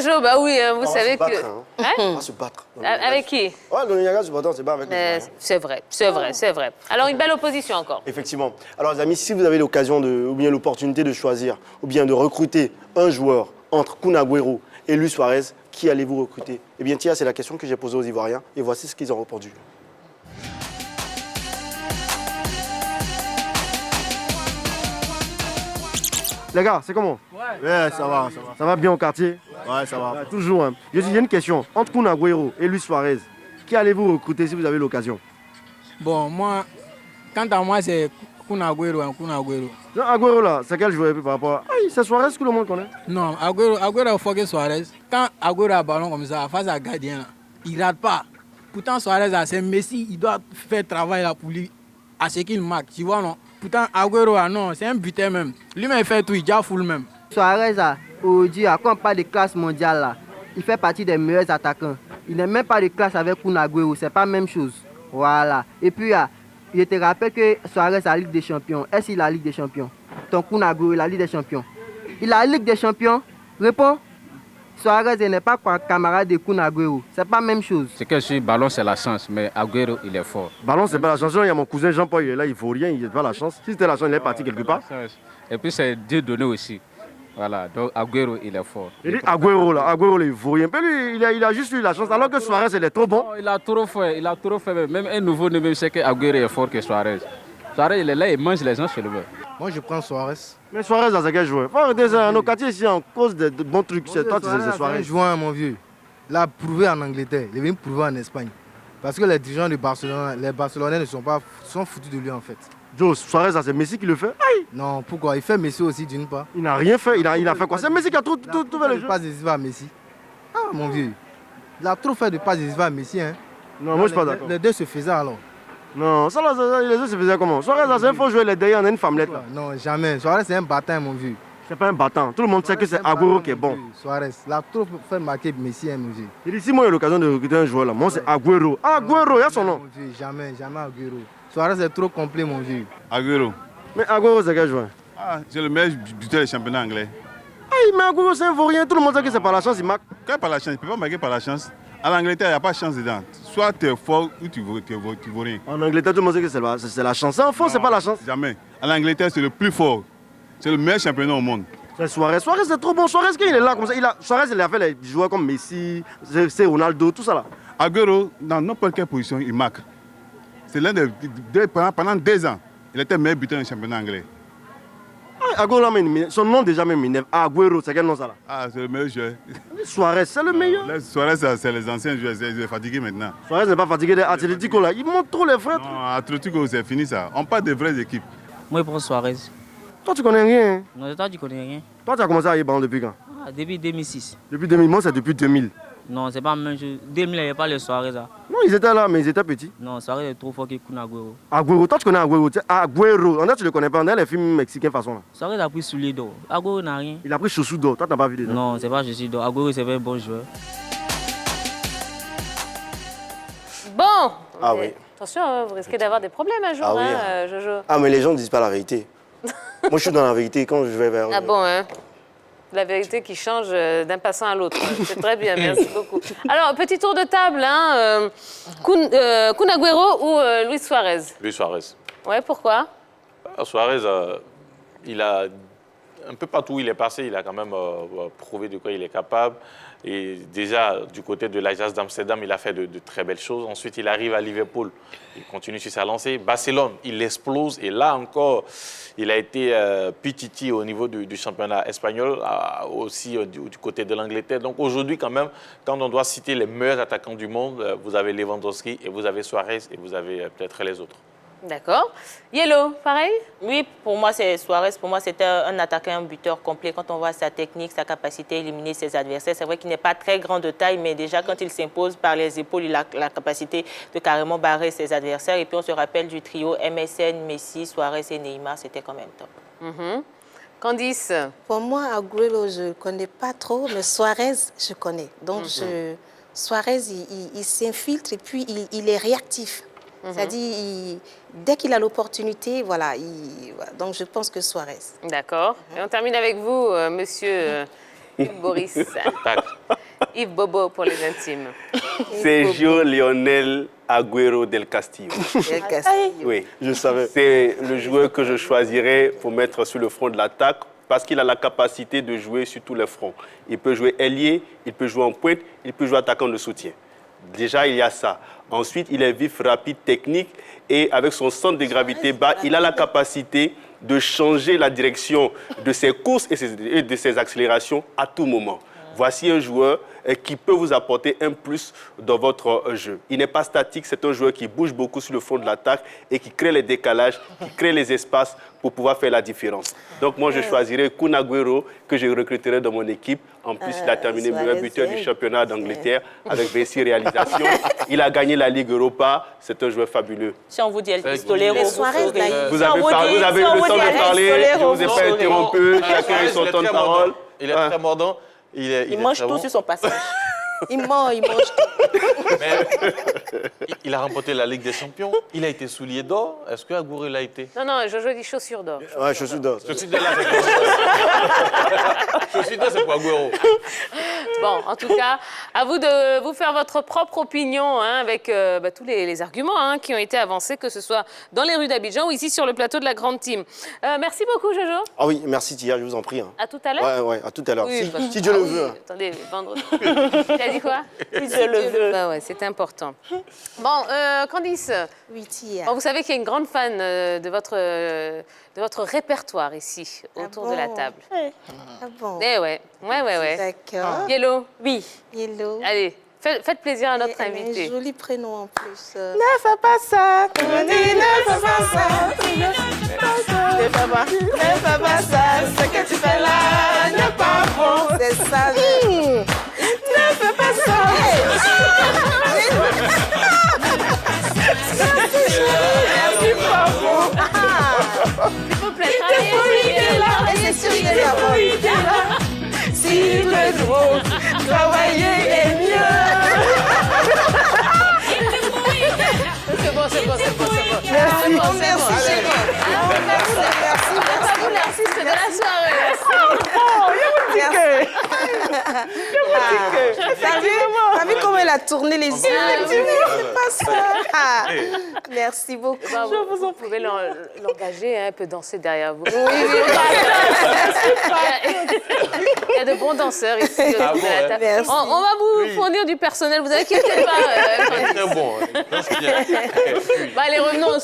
Jojo, bah oui, hein, vous savez que... On va se battre. Avec qui? Ouais, le Niagara, c'est pas avec les C'est vrai, c'est vrai, c'est vrai. Alors, une belle opposition encore. Effectivement. Alors, les amis, si vous avez l'occasion ou bien l'opportunité de choisir ou bien de recruter un joueur entre Kun Agüero et Luis Suarez, qui allez-vous recruter? Eh bien, Tia, c'est la question que j'ai posée aux Ivoiriens et voici ce qu'ils ont répondu. Les gars, c'est comment? Ouais, ça va. Ça va bien au quartier? Ouais, ça va. Ouais, toujours. Hein. J'ai une question. Entre Kun Agüero et Luis Suarez, qui allez-vous recruter si vous avez l'occasion? Bon, moi, quant à moi, c'est Kun Agüero. Non, Agüero, là, c'est quel joueur par rapport à... Ah, c'est Suarez que tout le monde connaît. Non, Agüero faut que Suarez. Quand Agüero a un ballon comme ça, face à gardien, là, il ne rate pas. Pourtant, Suarez, c'est Messi, il doit faire travail là pour lui, à ce qu'il marque, tu vois, non? Pourtant, Agüero, non, c'est un buteur même. Lui-même, il fait tout, il déjà full même. Suarez, aujourd'hui, quand on parle de classe mondiale, là, il fait partie des meilleurs attaquants. Il n'est même pas de classe avec Kun Agüero, c'est pas la même chose. Voilà. Et puis, je te rappelle que Suarez a la Ligue des Champions. Est-ce qu'il a la Ligue des Champions? Ton Kun Agüero, il a la Ligue des Champions. Il a la Ligue des Champions? Réponds. Suarez n'est pas camarade de Kun Agüero. C'est pas la même chose. C'est que sur ballon, c'est la chance, mais Agüero, il est fort. Ballon, c'est pas la chance. Il y a mon cousin Jean-Paul, il est là, il faut rien, il n'a pas la chance. Si c'était la chance, il est parti quelque part. Et puis, c'est Dieu donné aussi. Voilà, donc Agüero, il est fort. Il dit Agüero, là, Agüero, il vaut rien. Lui, il a juste eu la chance, alors que Suarez, il est trop bon. Non, il a trop fait. Même un nouveau ne sait que Agüero est fort que Suarez. Suarez, il est là, il mange les gens sur le beurre. Moi, je prends Suarez. Mais Suarez, c'est quel joueur? Faut arrêter ça. Nos quartiers ici, en cause de bons trucs, c'est toi, c'est Suarez. Un joueur, mon vieux. Il a prouvé en Angleterre, il est venu prouver en Espagne. Parce que les dirigeants de Barcelone, les Barcelonais sont foutus de lui en fait. Joe, Suarez, c'est Messi qui le fait? Aïe. Non, pourquoi? Il fait Messi aussi d'une part. Il n'a rien fait, il a fait quoi? C'est Messi qui a tout fait le jeu. Pas décisif à Messi. Ah, mon vieux. Il a trop fait de pas décisif à Messi. Hein. Non, moi je suis pas d'accord. Les deux se faisaient alors. Non, ça là, les deux se faisaient comment? Suarez, c'est un faux joueur, les derrière, on a une femmelette là. Non, jamais. Suarez, c'est un battant, mon vieux. C'est pas un battant. Tout le monde sait que c'est Agüero qui est bon. Suarez, il a trop fait marquer Messi, hein, mon vieux. Il dit, si moi j'ai l'occasion de recruter un joueur là, moi c'est Agüero. Agüero, il y a son nom. Mon vieux, jamais Agüero. Suarez est trop complet, mon vieux. Agüero. Mais Agüero, c'est quel joueur? Ah, c'est le meilleur buteur du championnat anglais. Aïe, mais Agüero, c'est un vaurien. Tout le monde sait que c'est par la chance, il marque. Quand par la chance, il ne peut pas marquer par la chance. En Angleterre, il n'y a pas de chance dedans. Soit tu es fort ou tu vaux rien. En Angleterre, tout le monde sait que c'est la chance. En fond, c'est pas la chance. Jamais. En Angleterre, c'est le plus fort. C'est le meilleur championnat au monde. C'est Suarez. Suarez, c'est trop bon. Suarez, quand il est là comme ça, Suarez, il a fait les joueurs comme Messi, c'est Ronaldo, tout ça là. Agüero, dans n'importe quelle position, il marque. C'est l'un des pendant 2 ans, il était meilleur buteur du championnat anglais. Agüero, son nom déjà même m'énerve. Agüero, c'est quel nom ça là? Ah, c'est le meilleur joueur. Suarez, c'est le meilleur. Suarez, c'est les anciens joueurs, ils sont fatigués maintenant. Suarez n'est pas fatigué des Atlético là. Il monte trop les frères. Non, Atlético, c'est fini ça. On parle de vraies équipes. Moi, je prends Suarez. Toi, tu connais rien. Hein? Non, toi, tu connais rien. Toi, tu as commencé à y ballon depuis quand? Depuis 2006. Depuis 2000, moi, c'est depuis 2000. Non, c'est pas la même chose. 2000, il n'y avait pas les Suarez là. Non, ils étaient là, mais ils étaient petits. Non, Suarez est trop fort que Kun Agüero. Agüero, toi, tu connais Agüero. Agüero, en fait, tu le connais pas. On a les films mexicains façon là. Suarez a pris soulier d'or. Agüero n'a rien. Il a pris chaussures d'or. Toi, tu n'as pas vu dedans? Non, c'est pas chaussures d'or. Agüero, c'est un bon joueur. Bon. Ah oui. Attention, vous risquez d'avoir des problèmes un jour, Ah oui, hein, Jojo. Ah, mais les gens ne disent pas la vérité. Moi, je suis dans la vérité quand je vais vers... Ah bon, hein? La vérité qui change d'un passant à l'autre. C'est très bien, merci beaucoup. Alors, petit tour de table, hein. Kun Agüero ou Luis Suarez? Luis Suarez. Ouais, pourquoi? Suarez, il a un peu partout où il est passé, il a quand même prouvé de quoi il est capable. Et déjà, du côté de l'Ajax d'Amsterdam, il a fait de très belles choses. Ensuite, il arrive à Liverpool, il continue sur sa lancée. Barcelone, il explose. Et là encore, il a été pititi au niveau du championnat espagnol, aussi du côté de l'Angleterre. Donc aujourd'hui, quand même, quand on doit citer les meilleurs attaquants du monde, vous avez Lewandowski et vous avez Suarez et vous avez peut-être les autres. D'accord. Yellow, pareil? Oui, pour moi, c'est Suarez. Pour moi, c'était un attaquant, un buteur complet. Quand on voit sa technique, sa capacité à éliminer ses adversaires, c'est vrai qu'il n'est pas très grand de taille, mais déjà, quand il s'impose par les épaules, il a la capacité de carrément barrer ses adversaires. Et puis, on se rappelle du trio MSN, Messi, Suarez et Neymar. C'était quand même top. Candice? Pour moi, Agüero, je ne connais pas trop, mais Suarez, je connais. Donc, Suarez, il s'infiltre et puis il est réactif. C'est-à-dire, dès qu'il a l'opportunité, voilà, donc je pense que Suarez. D'accord. Et on termine avec vous, monsieur Boris. Yves Bobo pour les intimes. Sergio Lionel Agüero del Castillo. Oui, je savais. C'est le joueur que je choisirais pour mettre sur le front de l'attaque parce qu'il a la capacité de jouer sur tous les fronts. Il peut jouer ailier, il peut jouer en pointe, il peut jouer attaquant de soutien. Déjà, il y a ça. Ensuite, il est vif, rapide, technique et avec son centre de gravité bas, il a la capacité de changer la direction de ses courses et de ses accélérations à tout moment. Voici un joueur qui peut vous apporter un plus dans votre jeu. Il n'est pas statique, c'est un joueur qui bouge beaucoup sur le front de l'attaque et qui crée les décalages, qui crée les espaces pour pouvoir faire la différence. Donc moi, je choisirais Kun Agüero, que je recruterai dans mon équipe. En plus, il a terminé meilleur buteur du championnat d'Angleterre avec 26 réalisations. Il a gagné la Ligue Europa. C'est un joueur fabuleux. Si on vous dit El Pistolero, vous avez eu le temps de parler, je ne vous ai pas interrompu, chacun a eu son temps de parole. Il est très mordant. Il mange tout sur son passage. Il mange tout. Mais il a remporté la Ligue des Champions. Il a été soulier d'or. Est-ce que Agüero l'a été? Non, Jojo dit chaussures d'or. Ouais, chaussures d'or. Chaussures d'or, là, c'est chaussures d'or, c'est pour Agüero. Bon, en tout cas, à vous de vous faire votre propre opinion avec tous les arguments qui ont été avancés, que ce soit dans les rues d'Abidjan ou ici sur le plateau de la Grande Team. Merci beaucoup, Jojo. Ah oui, merci Tia, je vous en prie. À tout à l'heure. Ouais, à tout à l'heure. Oui, si Dieu le veut. Attendez, vendredi. Tu as dit quoi? Si Dieu le veut. Ouais, c'est important. Bon, Candice. Oui, Tia. Bon, vous savez qu'il y a une grande fan de votre répertoire ici, autour de la table. Ah bon? Eh ouais. D'accord. Yellow. Oui. Yellow. Allez, faites plaisir à notre invité. Un joli prénom en plus. Ne fais pas ça, tu me dis ne fais pas ça. Ne fais pas ça, ce que tu fais là n'est pas bon. C'est ça. Ne fais pas ça. C'est pas bon. S'il vous plaît, travaillez. C'est sûr qu'il est là. Si le gros, travailler est mieux. C'est bon. Merci, c'est de la soirée. T'as vu comment elle a tourné les yeux? C'est pas ça. Merci beaucoup. Vous pouvez l'engager, elle peut danser derrière vous. Oui. Il y a de bons danseurs ici. Merci. On va vous fournir du personnel, vous inquiétez pas. Très bon. Allez, revenons au